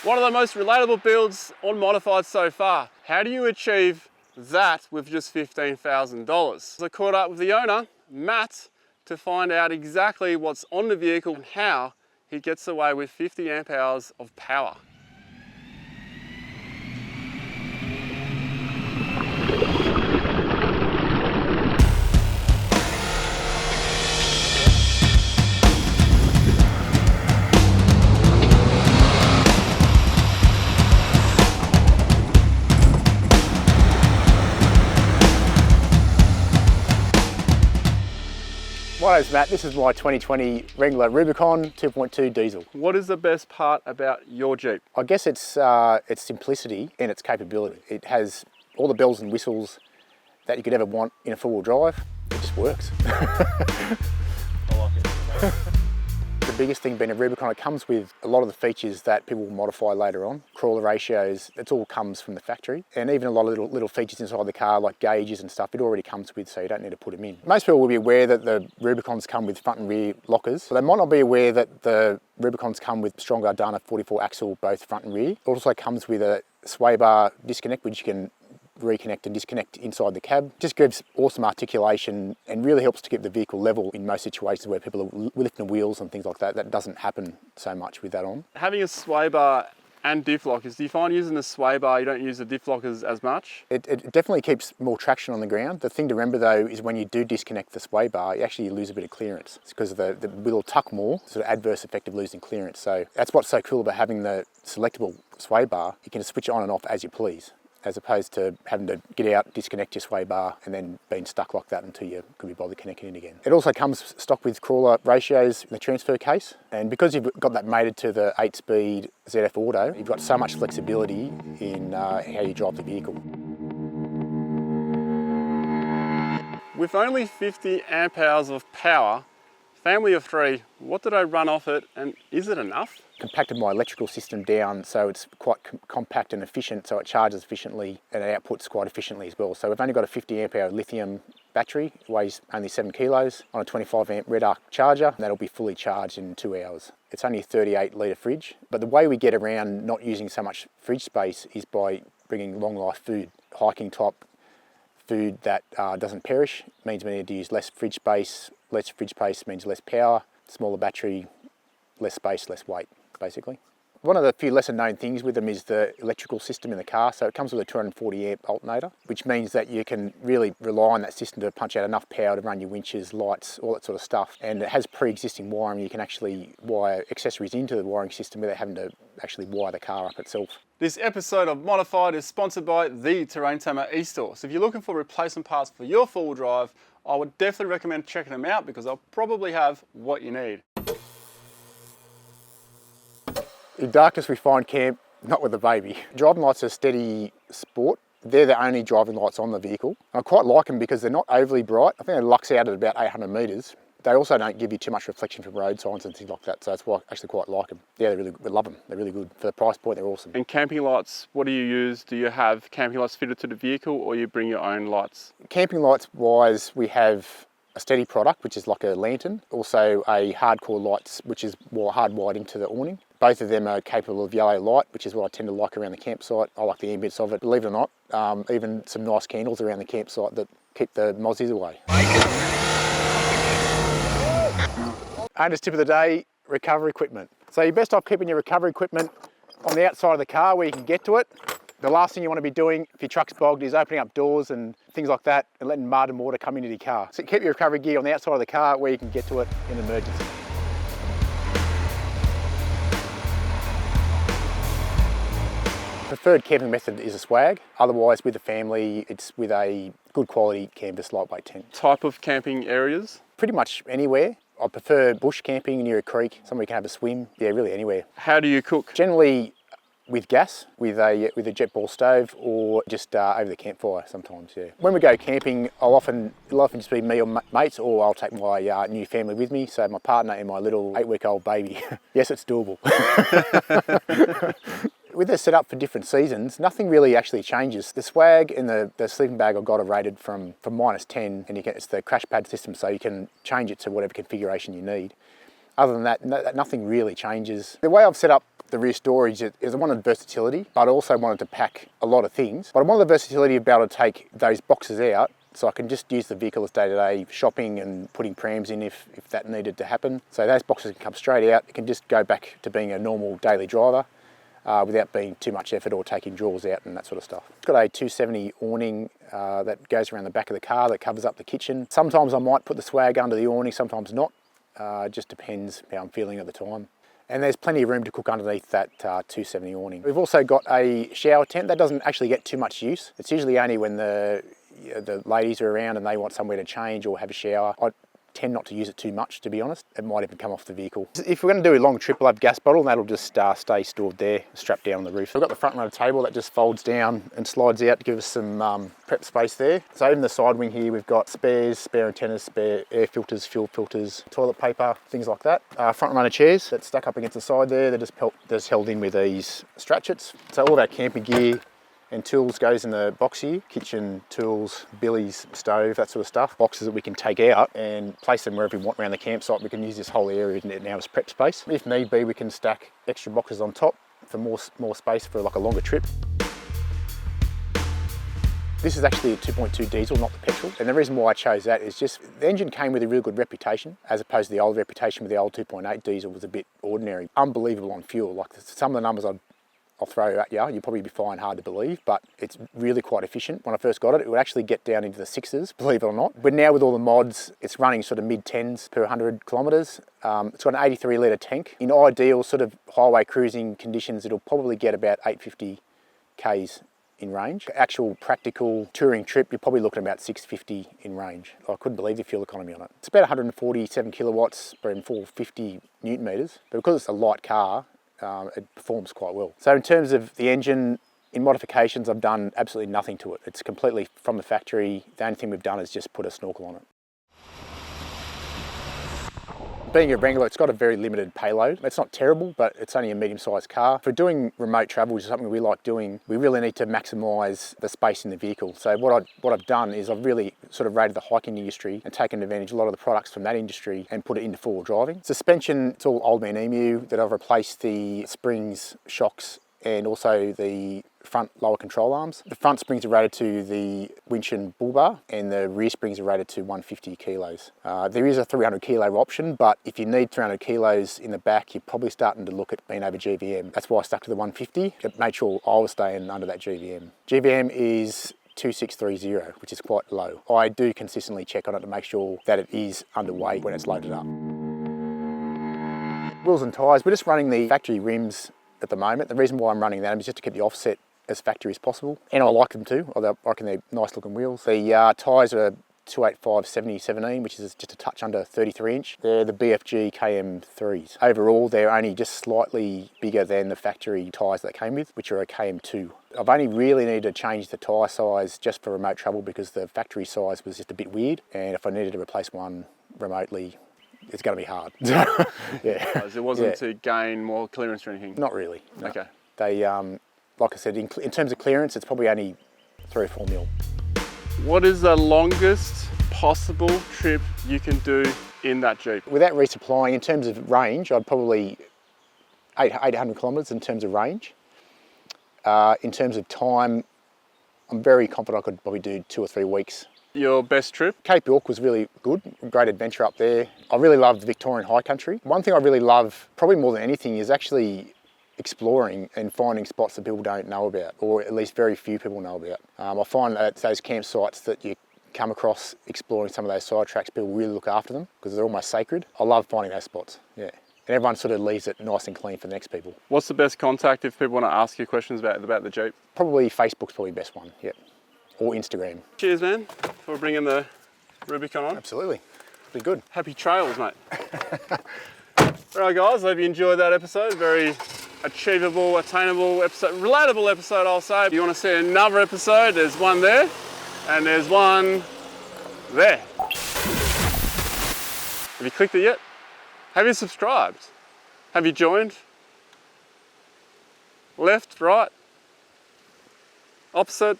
One of the most relatable builds on Modified so far. How do you achieve that with just $15,000? I caught up with the owner, Matt, to find out exactly what's on the vehicle and how he gets away with 50 amp hours of power. My name's Matt, this is my 2020 Wrangler Rubicon 2.2 diesel. What is the best part about your Jeep? I guess its simplicity and its capability. It has all the bells and whistles that you could ever want in a four-wheel drive. It just works. I like it. The biggest thing being a Rubicon, it comes with a lot of the features that people will modify later on. Crawler ratios, it all comes from the factory. And even a lot of little features inside the car, like gauges and stuff, it already comes with, so you don't need to put them in. Most people will be aware that the Rubicons come with front and rear lockers. But they might not be aware that the Rubicons come with strong Ardana 44 axle, both front and rear. It also comes with a sway bar disconnect, which you can reconnect and disconnect inside the cab. Just gives awesome articulation and really helps to keep the vehicle level in most situations where people are lifting the wheels and things like that. That doesn't happen so much with that on. Having a sway bar and diff lockers, do you find using the sway bar you don't use the diff lockers as much? It definitely keeps more traction on the ground. The thing to remember though is when you do disconnect the sway bar, you actually lose a bit of clearance. It's because the wheel will tuck more, sort of adverse effect of losing clearance. So that's what's so cool about having the selectable sway bar. You can switch it on and off as you please, as opposed to having to get out, disconnect your sway bar and then being stuck like that until you could be bothered connecting it again. It also comes stock with crawler ratios in the transfer case, and because you've got that mated to the 8-speed ZF Auto, you've got so much flexibility in how you drive the vehicle. With only 50 amp hours of power, family of three, what did I run off it and is it enough? Compacted my electrical system down so it's quite compact and efficient, so it charges efficiently and it outputs quite efficiently as well. So we've only got a 50 amp hour lithium battery, it weighs only 7 kilos on a 25 amp red arc charger, and that'll be fully charged in 2 hours. It's only a 38 litre fridge, but the way we get around not using so much fridge space is by bringing long life food, hiking type food that doesn't perish. It means we need to use less fridge space. Less fridge space means less power, smaller battery, less space, less weight, basically. One of the few lesser known things with them is the electrical system in the car. So it comes with a 240 amp alternator, which means that you can really rely on that system to punch out enough power to run your winches, lights, all that sort of stuff. And it has pre-existing wiring. You can actually wire accessories into the wiring system without having to actually wire the car up itself. This episode of Modified is sponsored by the Terrain Tamer e-store. So if you're looking for replacement parts for your four-wheel drive, I would definitely recommend checking them out because they'll probably have what you need. In darkness we find camp, not with the baby. Driving lights are a steady sport. They're the only driving lights on the vehicle. I quite like them because they're not overly bright. I think they lux out at about 800 metres. They also don't give you too much reflection from road signs and things like that, so that's why I actually quite like them. Yeah, we love them. They're really good. For the price point, they're awesome. And camping lights, what do you use? Do you have camping lights fitted to the vehicle or you bring your own lights? Camping lights wise, we have a steady product, which is like a lantern. Also a hardcore lights, which is more hardwired into the awning. Both of them are capable of yellow light, which is what I tend to like around the campsite. I like the ambience of it. Believe it or not, even some nice candles around the campsite that keep the mozzies away. Owner's tip of the day, recovery equipment. So you're best off keeping your recovery equipment on the outside of the car where you can get to it. The last thing you want to be doing if your truck's bogged is opening up doors and things like that and letting mud and water come into your car. So keep your recovery gear on the outside of the car where you can get to it in an emergency. Preferred camping method is a swag. Otherwise, with the family, it's with a good quality canvas lightweight tent. Type of camping areas? Pretty much anywhere. I prefer bush camping near a creek, somewhere you can have a swim. Yeah, really anywhere. How do you cook? Generally with gas, with a jet ball stove, or just over the campfire sometimes, yeah. When we go camping, it'll often just be me or mates, or I'll take my new family with me, so my partner and my little 8-week-old baby. Yes, it's doable. With the setup for different seasons, nothing really actually changes. The swag and the sleeping bag I've got are rated from -10, and it's the crash pad system, so you can change it to whatever configuration you need. Other than that, nothing really changes. The way I've set up the rear storage is I wanted versatility, but I also wanted to pack a lot of things. But I wanted the versatility of being able to take those boxes out so I can just use the vehicle as day-to-day shopping and putting prams in if that needed to happen. So those boxes can come straight out. It can just go back to being a normal daily driver without being too much effort or taking drawers out and that sort of stuff. It's got a 270 awning that goes around the back of the car that covers up the kitchen. Sometimes I might put the swag under the awning, sometimes not. It just depends how I'm feeling at the time. And there's plenty of room to cook underneath that 270 awning. We've also got a shower tent that doesn't actually get too much use. It's usually only when the ladies are around and they want somewhere to change or have a shower. I tend not to use it too much, to be honest. It might even come off the vehicle. If we're going to do a long trip, we'll have a gas bottle and that'll just stay stored there, strapped down on the roof. We've got the front runner table that just folds down and slides out to give us some prep space there. So in the side wing here, we've got spares, spare antennas, spare air filters, fuel filters, toilet paper, things like that. Front runner chairs that stack up against the side there. They're just held in with these stratchets. So all of our camping gear and tools goes in the box here. Kitchen tools, billies, stove, that sort of stuff. Boxes that we can take out and place them wherever we want around the campsite. We can use this whole area now as prep space. If need be, we can stack extra boxes on top for more space for like a longer trip. This is actually a 2.2 diesel, not the petrol. And the reason why I chose that is just the engine came with a really good reputation, as opposed to the old reputation with the old 2.8 diesel was a bit ordinary. Unbelievable on fuel. Like some of the numbers I'll throw at you, you'll probably find hard to believe, but it's really quite efficient. When I first got it, it would actually get down into the 6s, believe it or not. But now with all the mods, it's running sort of mid-10s per 100 kilometres. It's got an 83 litre tank. In ideal sort of highway cruising conditions, it'll probably get about 850 Ks in range. Actual practical touring trip, you're probably looking at about 650 in range. I couldn't believe the fuel economy on it. It's about 147 kilowatts per 450 newton metres, but because it's a light car, it performs quite well. So in terms of the engine, in modifications, I've done absolutely nothing to it. It's completely from the factory. The only thing we've done is just put a snorkel on it. Being a Wrangler, it's got a very limited payload. It's not terrible, but it's only a medium-sized car. For doing remote travel, which is something we like doing, we really need to maximise the space in the vehicle. So what I've done is I've really sort of raided the hiking industry and taken advantage of a lot of the products from that industry and put it into four-wheel driving. Suspension, it's all Old Man Emu that I've replaced the springs, shocks, and also the front lower control arms. The front springs are rated to the winch and bull bar, and the rear springs are rated to 150 kilos. There is a 300 kilo option, but if you need 300 kilos in the back, you're probably starting to look at being over GVM. That's why I stuck to the 150. It made sure I was staying under that GVM. GVM is 2630, which is quite low. I do consistently check on it to make sure that it is underweight when it's loaded up. Wheels and tyres, we're just running the factory rims at the moment. The reason why I'm running them is just to keep the offset as factory as possible, and I like them too. I reckon they're nice looking wheels. The tyres are 285 70/17, which is just a touch under 33 inch. They're the BFG KM3s. Overall, they're only just slightly bigger than the factory tyres that came with, which are a KM2. I've only really needed to change the tyre size just for remote travel because the factory size was just a bit weird, and if I needed to replace one remotely, it's going to be hard. Yeah. It wasn't to gain more clearance or anything? Not really. No. Okay. They, like I said, in terms of clearance, it's probably only 3 or 4 mil. What is the longest possible trip you can do in that Jeep? Without resupplying, in terms of range, I'd probably 800 kilometres in terms of range. In terms of time, I'm very confident I could probably do 2 or 3 weeks. Your best trip? Cape York was really good, great adventure up there. I really loved the Victorian high country. One thing I really love, probably more than anything, is actually exploring and finding spots that people don't know about, or at least very few people know about. I find that those campsites that you come across exploring some of those side tracks, people really look after them because they're almost sacred. I love finding those spots, yeah. And everyone sort of leaves it nice and clean for the next people. What's the best contact if people want to ask you questions about the Jeep? Probably Facebook's probably the best one, yeah. Or Instagram. Cheers, man, for bringing the Rubicon on. Absolutely, be good. Happy trails, mate. All right, guys, hope you enjoyed that episode. Very achievable, attainable episode, relatable episode, I'll say. If you want to see another episode, there's one there, and there's one there. Have you clicked it yet? Have you subscribed? Have you joined? Left, right, opposite?